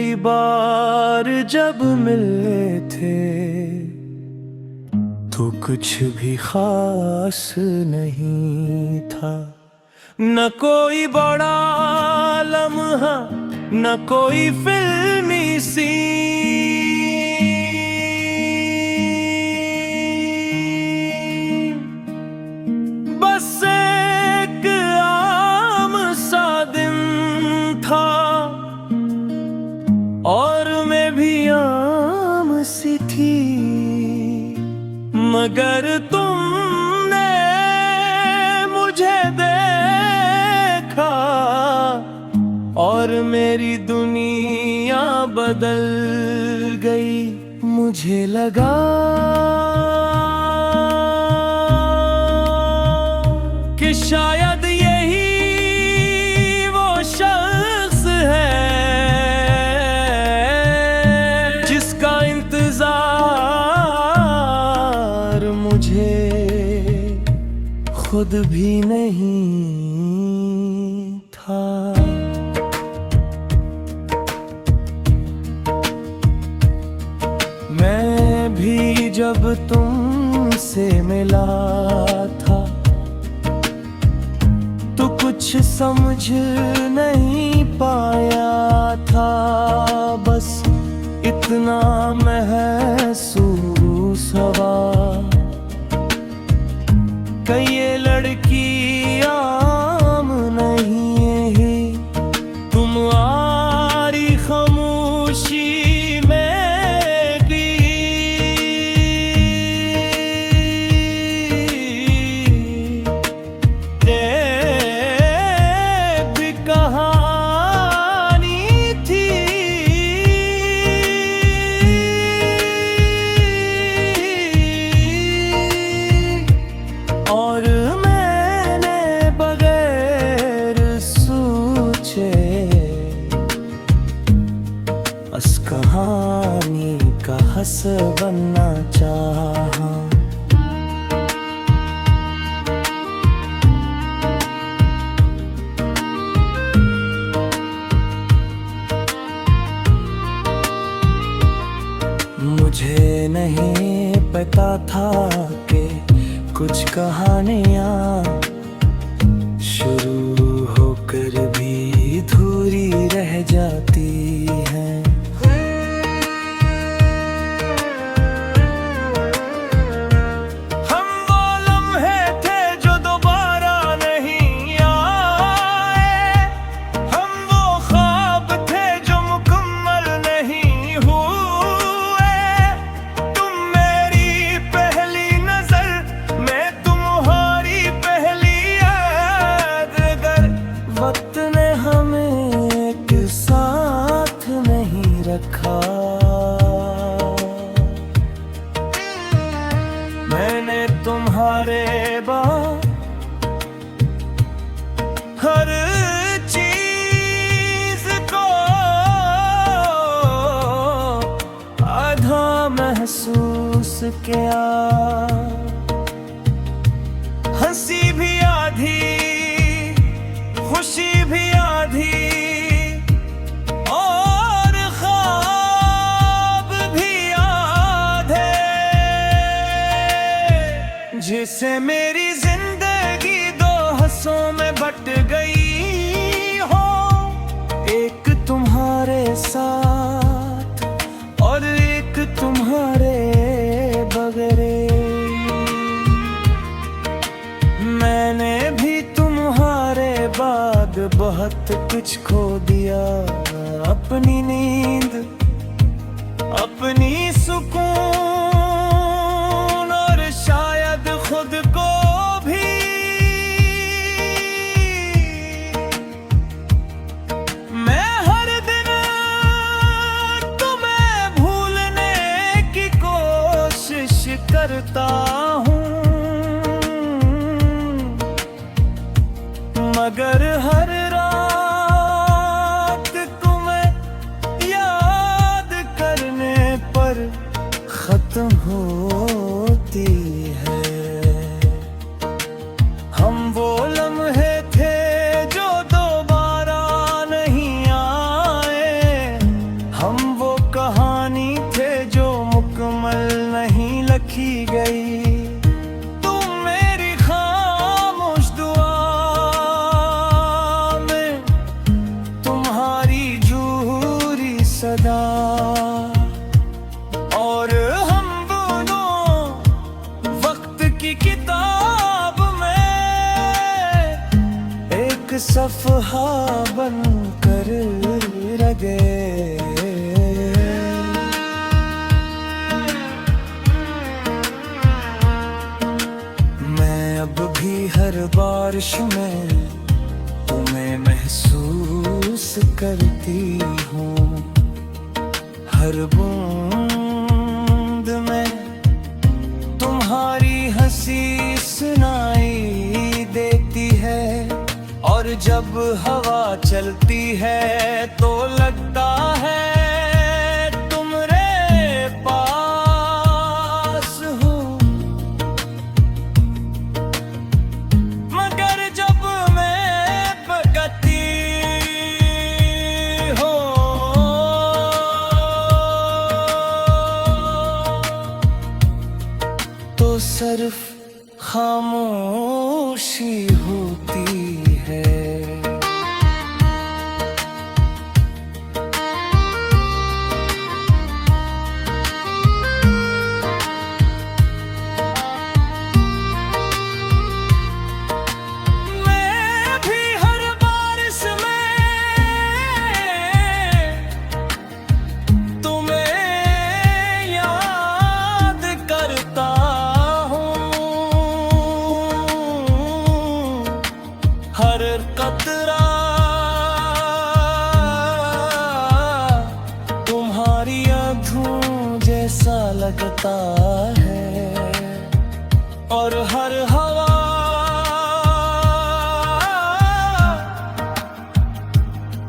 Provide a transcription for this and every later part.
पहली बार जब मिले थे तो कुछ भी खास नहीं था। न कोई बड़ा लम्हा, न कोई फिल्मी सीन, बस एक आम सा दिन था और मैं भी आम सी थी। मगर तुमने मुझे देखा और मेरी दुनिया बदल गई। मुझे लगा कि शायद यही वो शख्स है जिसका इंतजार मुझे खुद भी नहीं था। मैं भी जब तुमसे मिला था तो कुछ समझ नहीं पाया था। बस इतना महसूस हुआ कि ये लड़की आम नहीं है। तुम्हारी खामोशी और मैंने बगैर सोचे उस कहानी का हिस्सा बनना चाहा। मुझे नहीं पता था कि कुछ कहानियाँ शुरू होकर भी अधूरी रह जाती हैं। हम वो लम्हे थे जो दोबारा नहीं आए, हम वो ख्वाब थे जो मुकम्मल नहीं हुए। तुम मेरी पहली नजर, मैं तुम्हारी पहली यादगार। वक्त ने हमें एक साथ नहीं रखा। मैंने तुम्हारे बाद हर चीज को आधा महसूस किया। हंसी भी आधी, खुशी भी आधी और ख्वाब भी आधे। जिसे मेरी जिंदगी दो हिस्सों में बट गई हो, एक तुम्हारे साथ और एक तुम्हारे बगैर। मैंने भी तुम्हारे बाद बहुत कुछ खो दिया, अपनी नींद, अपनी सुकून और शायद खुद को भी। मैं हर दिन तुम्हें भूलने की कोशिश करता हूँ, मगर हर रात तुम्हें याद करने पर खत्म होती है। हम वो लम्हे थे जो दोबारा नहीं आए, कहानी थे जो मुकम्मल नहीं लिखी गई। तुम मेरी खामोश दुआ में, तुम्हारी जूरी सदा, और हम दोनों वक्त की किताब में एक सफ़हा बन कर रह गए। मैं अब भी हर बारिश में तुम्हें महसूस करती हूँ, हर बूंद में तुम्हारी हंसी सुनाई देती है, और जब हवा चलती है तो लगता है तुम्हारे पास हूँ। मगर जब मैं भटकती हूँ तो सिर्फ खामोशी होती है। मैं भी हर बारिश में तुम्हें याद करता हूँ, हर कतरा तुम्हारी आँखों जैसा लगता है, और हर हवा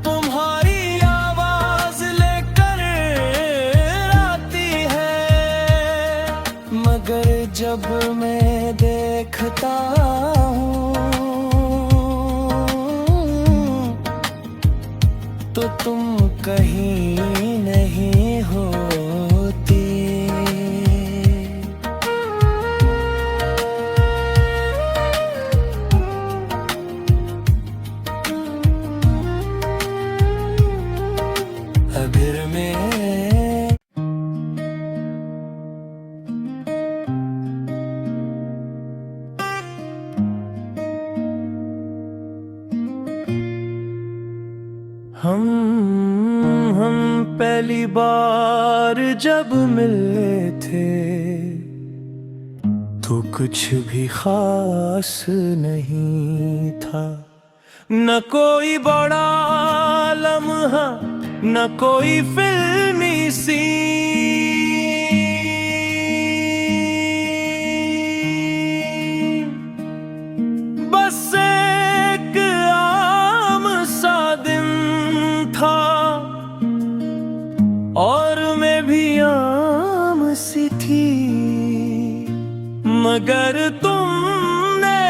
तुम्हारी आवाज लेकर आती है। मगर जब मैं देखता हूँ तो तुम कहीं नहीं होती। अगर मैं हम पहली बार जब मिले थे तो कुछ भी खास नहीं था, न कोई बड़ा लम्हा, न कोई फिल्मी सीन, बस एक आम सा दिन था, और मैं भी आम सी थी। मगर तुमने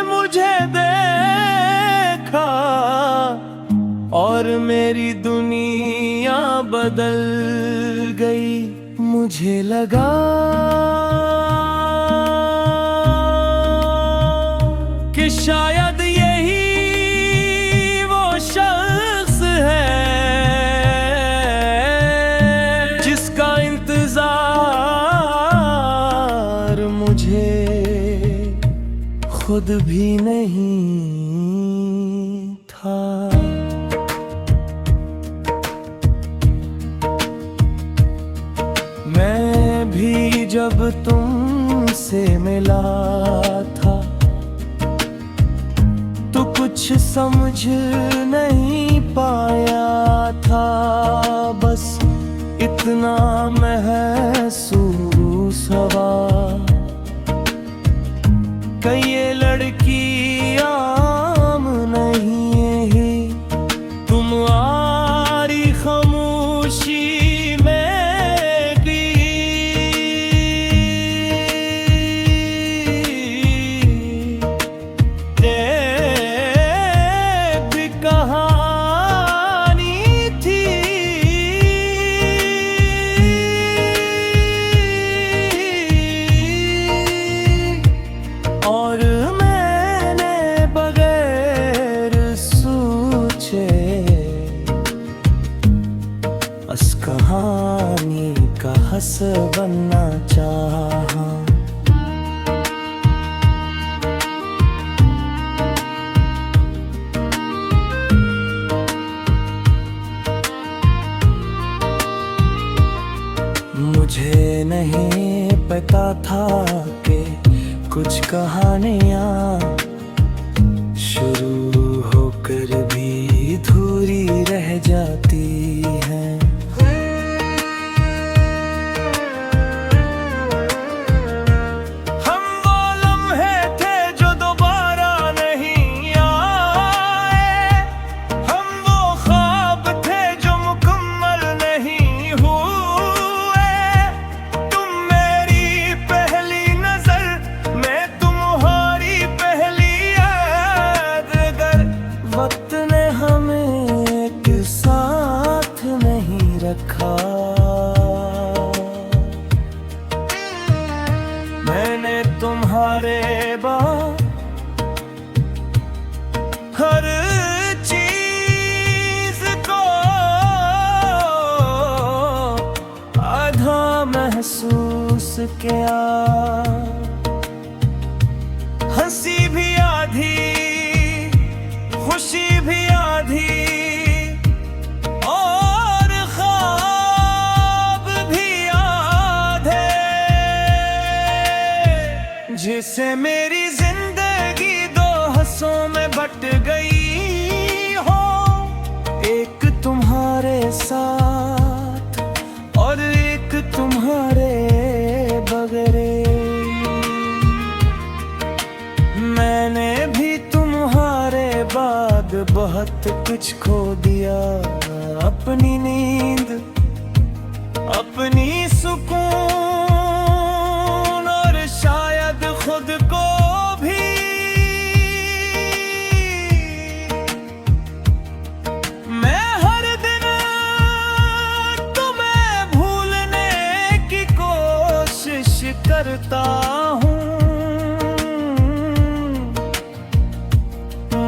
मुझे देखा और मेरी दुनिया बदल गई। मुझे लगा कि शायद यही वो शख्स है जिसका इंतजार मुझे खुद भी नहीं था। मैं भी जब तुमसे मिला था तो कुछ समझ नहीं पाया था, बस इतना महसूस हुआ कि ये लड़की आम नहीं है। तुम्हारी खामोशी कहानी का हंस बनना चाहा। मुझे नहीं पता था कि कुछ कहानियाँ शुरू होकर भी अधूरी रह जाती हैं। हम वो लम्हे थे जो दोबारा नहीं आए, हम वो ख्वाब थे जो मुकम्मल नहीं हुए। तुम मेरी पहली नजर, मैं तुम्हारी पहली यादगार। वक्त ने हमें एक साथ नहीं रखा, मैंने तुम्हारे बाद हर चीज को आधा महसूस किया। हंसी भी आधी, खुशी भी आधी, और ख्वाब भी आधे। जिसे मेरी जिंदगी दो हिस्सों में बट गई हो, एक तुम्हारे साथ और एक तुम्हारे बगैर। मैंने भी तुम्हारे बाद बहुत कुछ खो दिया, अपनी नींद, अपनी सुकून, और शायद खुद को भी। मैं हर दिन तुम्हें भूलने की कोशिश करता हूँ,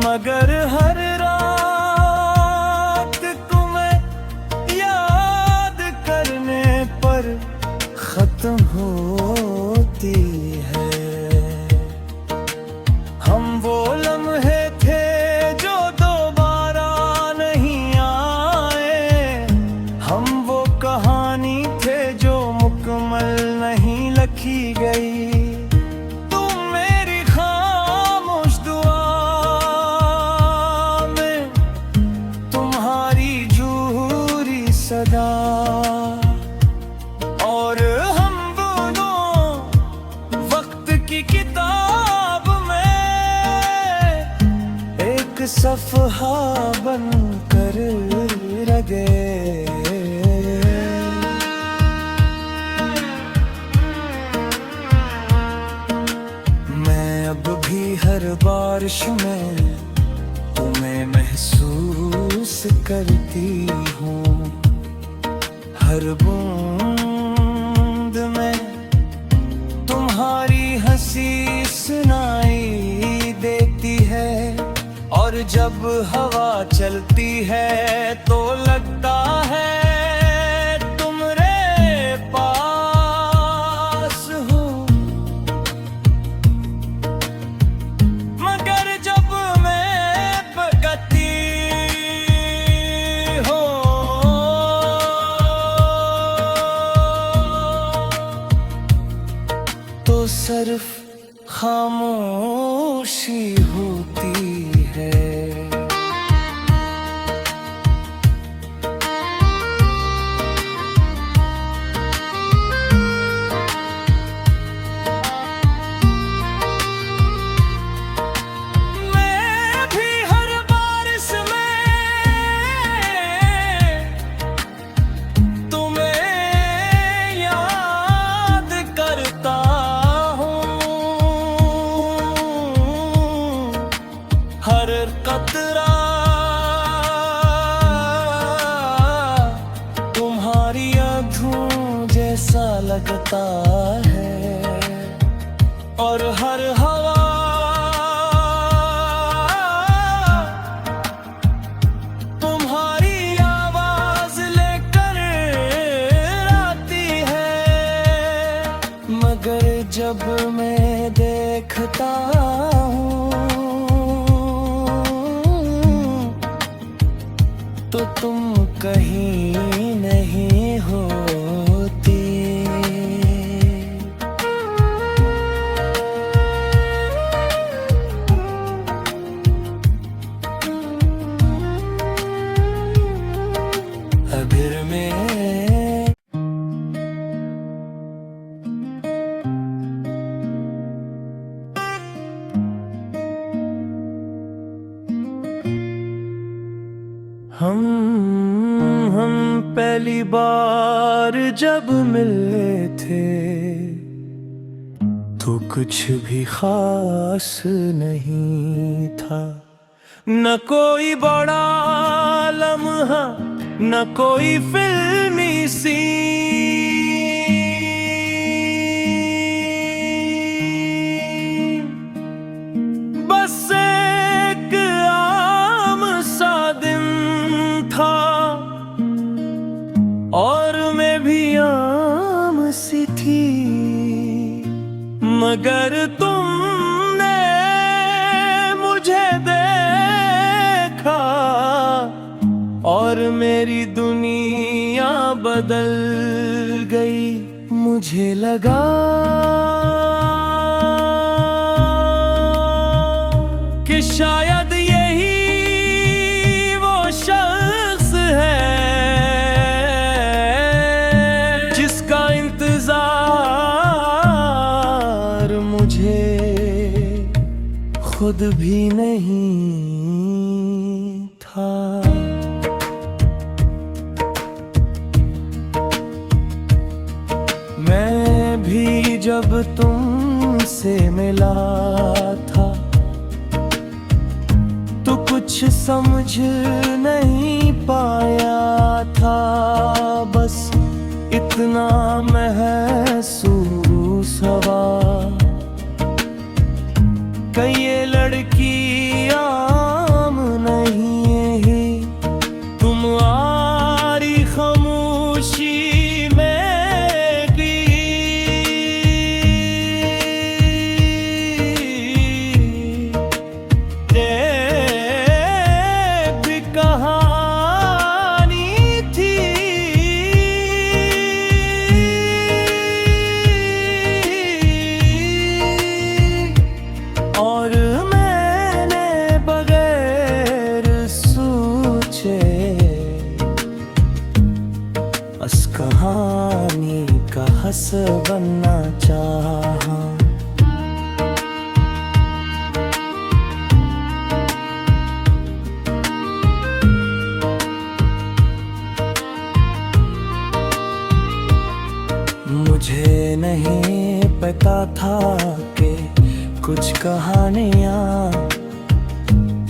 मगर हर रात तुम्हें याद करने पर खत्म होती है। हम वो लम्हे थे जो दोबारा नहीं आए, हम वो कहानी थे जो मुकम्मल नहीं लिखी गई। सदा और हम दोनों वक्त की किताब में एक सफ़हा बनकर रह गए। मैं अब भी हर बारिश में तुम्हें महसूस करती हूँ, हर बूंद में तुम्हारी हंसी सुनाई देती है। और जब हवा चलती है तो लगता है तुम्हारे पास हूँ, मगर जब मैं भटकती तो सिर्फ खामोशी होती है। मैं भी हर बारिश में तुम्हें याद करता, हर कतरा तुम्हारी आँखों जैसा लगता है, और हर हवा तुम्हारी आवाज लेकर रहता हूँ तो तुम कहीं नहीं होती। अगर मैं हम पहली बार जब मिले थे तो कुछ भी खास नहीं था, न कोई बड़ा लम्हा न कोई फिल्मी सीन, बस एक आम सा दिन था और मैं भी आम सी थी, मगर तुमने मुझे देखा और मेरी दुनिया बदल गई। मुझे लगा कि शायद यही वो शख्स है जिसका इंतजार मुझे खुद भी नहीं था। मैं भी जब तुमसे मिला था तो कुछ समझ नहीं पाया था, बस इतना महसूस हुआ कि ये लड़की आम नहीं है। तुम आरी खामोशी और मैंने बगैर सोचे बस कहानी का हंस बनना चाहा। मुझे नहीं पता था कि कुछ कहानियाँ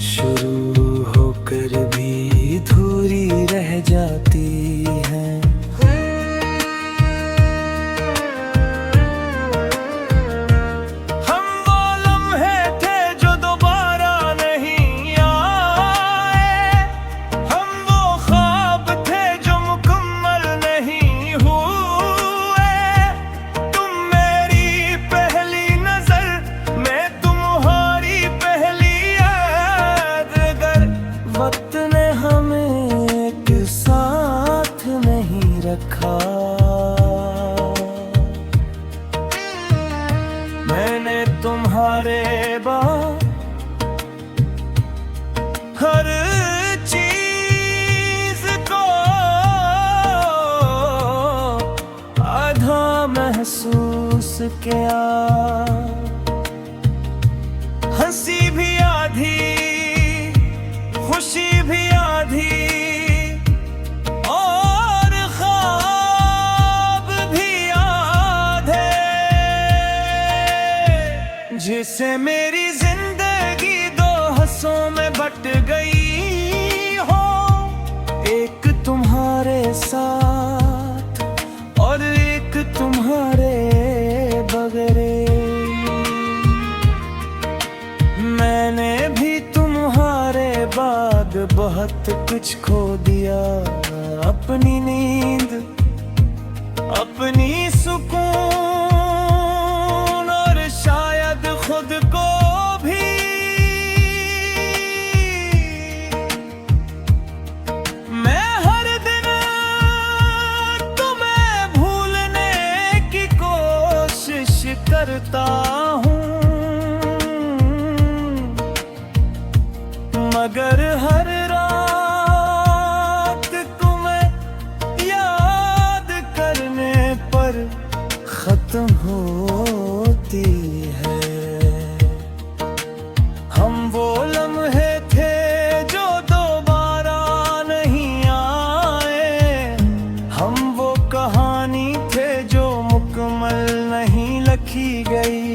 शुरू होकर भी अधूरी रह जाती हैं। हम वो लम्हे थे जो दोबारा नहीं आए, हम वो ख्वाब थे जो मुकम्मल नहीं हुए। तुम मेरी पहली नजर, मैं तुम्हारी पहली यादगार। वक्त ने हमें एक साथ नहीं रखा, मैंने तुम्हारे बाद हर चीज को आधा महसूस किया। हंसी भी आधी, खुशी भी आधी और ख्वाब भी आधे, जिसे मेरी जिंदगी दो हिस्सों में बट गई हो, एक तुम्हारे साथ और एक तुम्हारे बगैर। मैंने भी तुम्हारे बाद बहुत कुछ खो दिया, अपनी नींद, अपनी सुकून और शायद खुद को। सकता हूँ, मगर हर रात तुम्हें याद करने पर खत्म होती है। हम वो लम्हे थे जो दोबारा नहीं आए, हम वो कहानी थे जो मुकम्मल नहीं लिखी गई।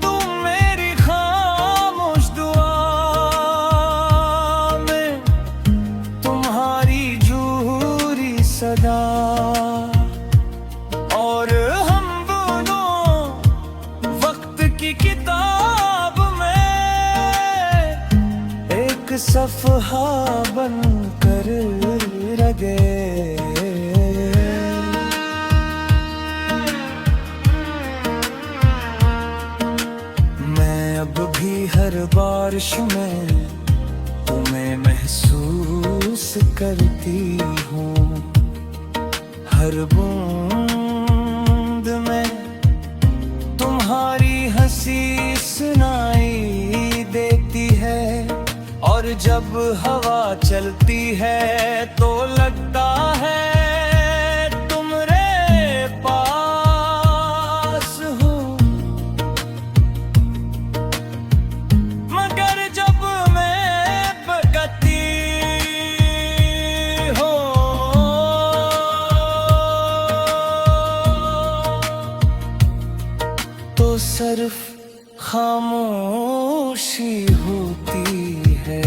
तुम मेरी खामोश दुआ में, तुम्हारी जूरी सदा, और हम दोनों वक्त की किताब में एक सफ़हा बन कर रह गए। मैं अब भी हर बारिश में तुम्हें महसूस करती हूँ, हर बूंद में तुम्हारी हंसी सुनाई देती है, और जब हवा चलती है तो लगता है तुम्हारे पास हूँ, मगर जब मैं भटकती हूँ तो सिर्फ खामोशी होती है।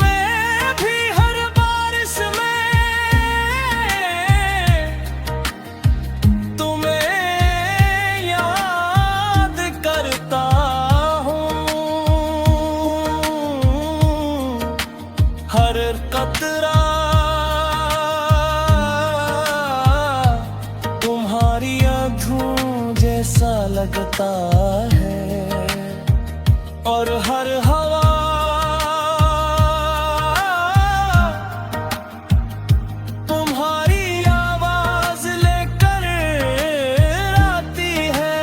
मैं भी हर बारिश में तुम्हें याद करता हूँ, हर कतरा तुम्हारी आँखों जैसा लगता है, और हर हवा तुम्हारी आवाज लेकर आती है,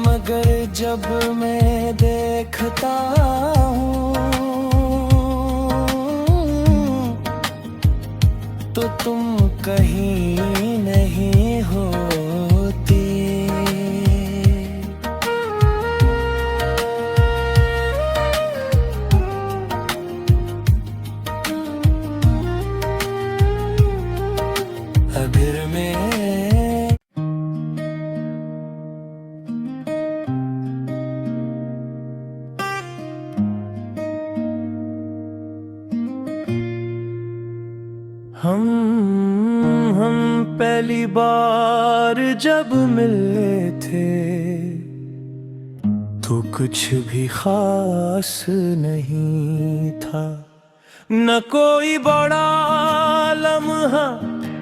मगर जब मैं देखता हूँ तो तुम कहीं नहीं होती। अगर मैं हम पहली बार जब मिले थे तो कुछ भी खास नहीं था, न कोई बड़ा लम्हा,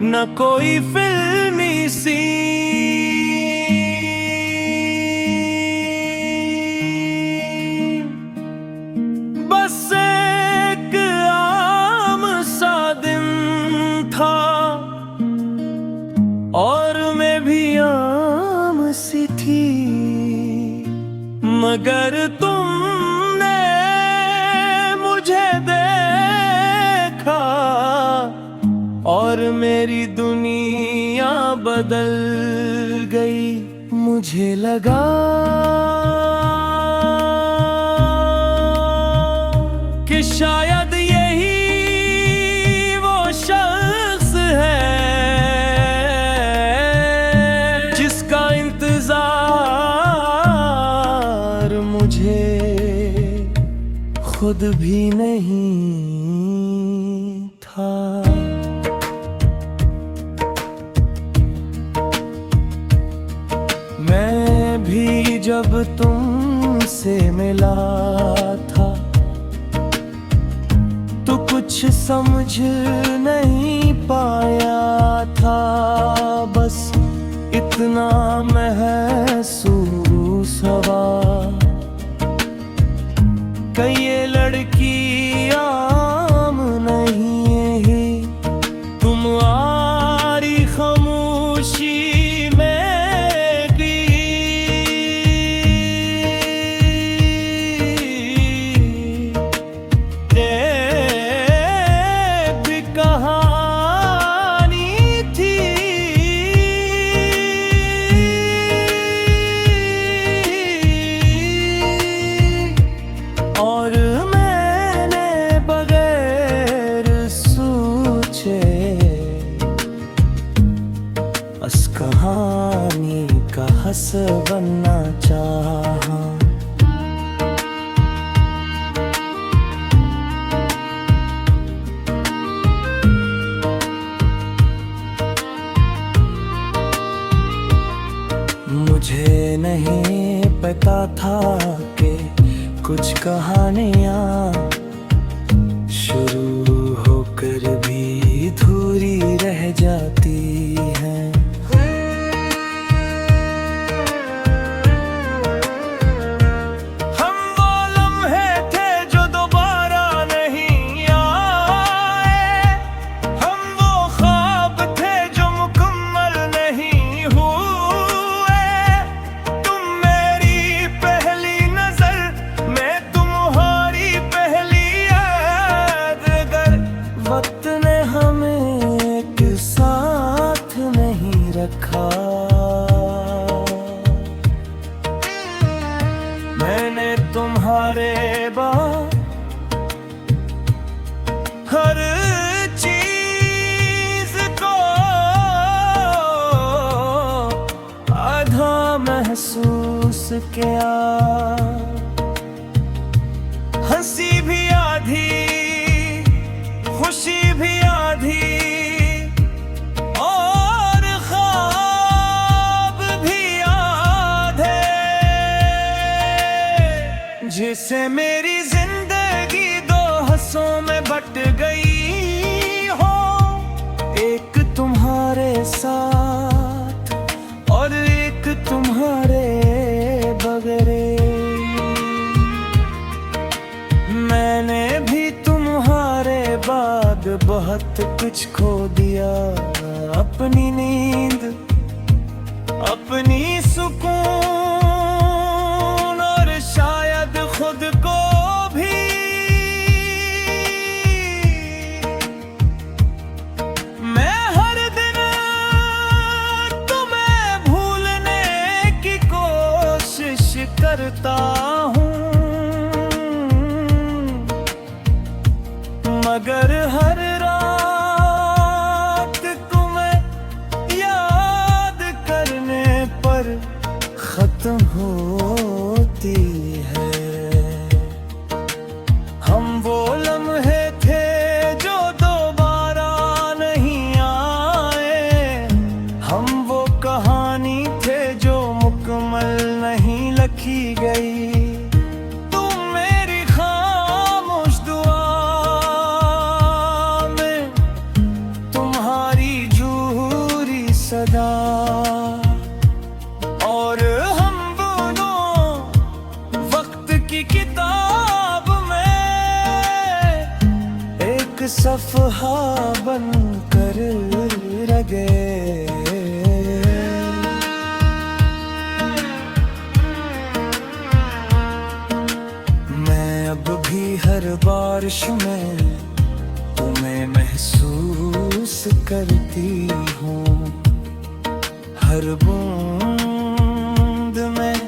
न कोई फिल्मी सीन, बस एक आम सा दिन था, और मैं भी आम सी थी, मगर तुमने मुझे देखा और मेरी दुनिया बदल गई। मुझे लगा कि शायद यही वो शख्स है जिसका इंतजार मुझे खुद भी नहीं था। मैं भी जब तुमसे मिला था तो कुछ समझ नहीं पाया था, बस इतना महसूस हुआ कहानी का हंस बनना चाहा। मुझे नहीं पता था कि कुछ कहानियाँ शुरू होकर भी अधूरी रह जाती हैं। हम वो लम्हे थे जो दोबारा नहीं आए, हम वो ख्वाब थे जो मुकम्मल नहीं हुए। तुम मेरी पहली नजर, मैं तुम्हारी पहली यादगार। वक्त ने हमें एक साथ नहीं रखा, मैंने तुम्हारे बाद हर चीज को आधा महसूस किया। हंसी भी आधी, खुशी भी आधी, और ख्वाब भी आधे। जिसे मेरी जिंदगी दो हिस्सों में बट गई हो, एक तुम्हारे साथ और एक तुम्हारे बगैर। मैंने भी तुम्हारे बाद बहुत कुछ खो दिया, अपनी नींद, अपनी सुकून, और शायद खुद को भी। मैं हर दिन तुम्हें भूलने की कोशिश करता हूँ, मगर हर रात तुम्हें याद करने पर खत्म होती है। हम वो लम्हे थे जो दोबारा नहीं आए, हम वो कहानी थे जो मुकम्मल नहीं लिखी गई। सदा और हम दोनों वक्त की किताब में एक सफ़हा बनकर रह गए। मैं अब भी हर बारिश में तुम्हें महसूस करती हूँ, हर बूंद में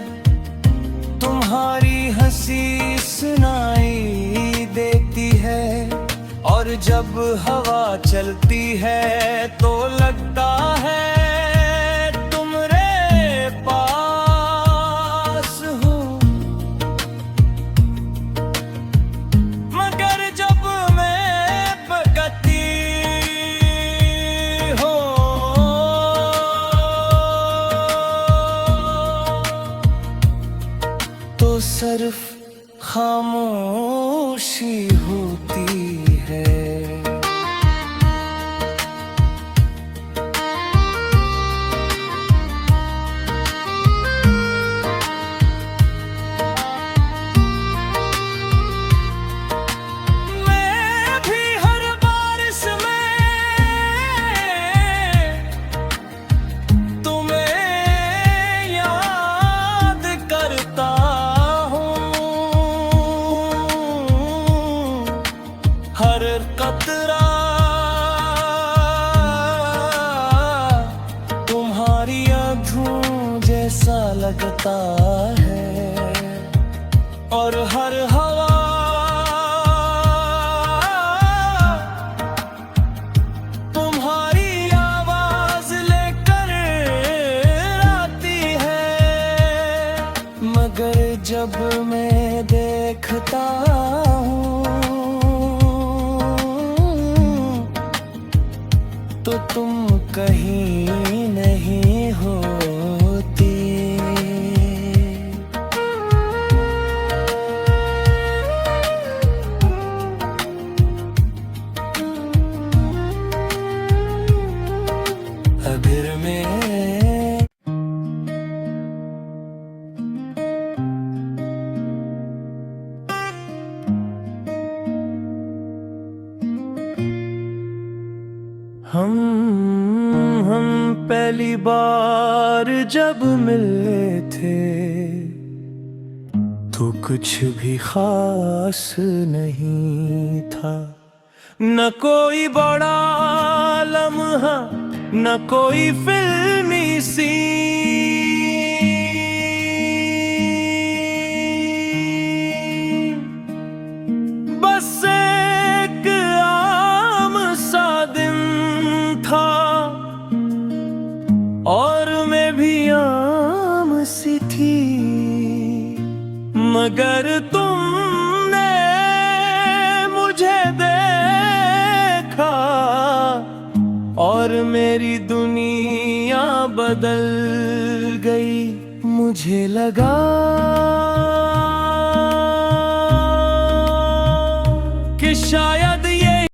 तुम्हारी हंसी सुनाई देती है। और जब हवा चलती है तो लगता है तुम रे पास हो, मगर जब मैं भटकती हो तो सिर्फ खामोशी होती है। मैं भी हर बारिश में तुम्हें याद करता हर कतरा तुम्हारी आँखों जैसा लगता है, और हर हवा तुम्हारी आवाज लेकर रहता हूँ तो तुम कहीं नहीं होती। अगर मैं हम पहली बार जब मिले थे तो कुछ भी खास नहीं था, न कोई बड़ा लम्हा न कोई फिल्मी सीन, बस एक आम सा दिन था और मैं भी आम सी थी, मगर तुमने मुझे देखा और मेरी दुनिया बदल गई। मुझे लगा